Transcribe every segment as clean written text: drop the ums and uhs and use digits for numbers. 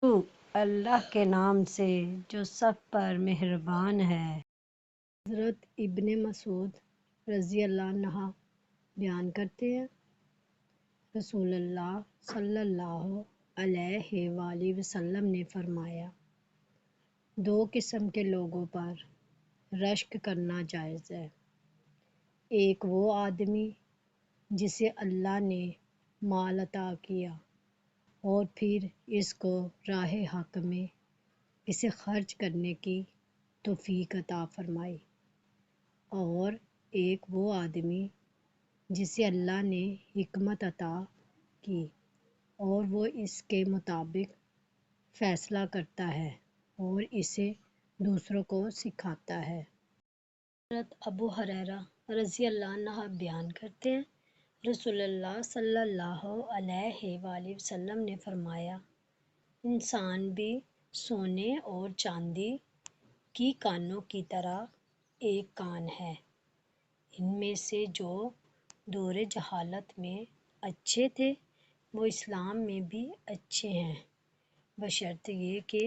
شروع اللہ کے نام سے جو سب پر مہربان ہے۔ حضرت ابن مسعود رضی اللہ عنہ بیان کرتے ہیں، رسول اللہ صلی اللہ علیہ وآلہ وسلم نے فرمایا، دو قسم کے لوگوں پر رشک کرنا جائز ہے۔ ایک وہ آدمی جسے اللہ نے مال عطا کیا اور پھر اس کو راہ حق میں اسے خرچ کرنے کی توفیق عطا فرمائی، اور ایک وہ آدمی جسے اللہ نے حکمت عطا کی اور وہ اس کے مطابق فیصلہ کرتا ہے اور اسے دوسروں کو سکھاتا ہے۔ حضرت ابو ہریرہ رضی اللہ عنہ بیان کرتے ہیں، رسول اللہ صلی اللہ علیہ وآلہ وسلم نے فرمایا، انسان بھی سونے اور چاندی کی کانوں کی طرح ایک کان ہے۔ ان میں سے جو دور جہالت میں اچھے تھے وہ اسلام میں بھی اچھے ہیں، بشرط یہ کہ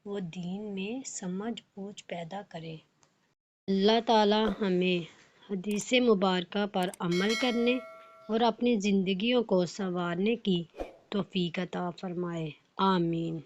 وہ دین میں سمجھ بوجھ پیدا کریں۔ اللہ تعالی ہمیں حدیث مبارکہ پر عمل کرنے اور اپنی زندگیوں کو سنوارنے کی توفیق عطا فرمائے، آمین۔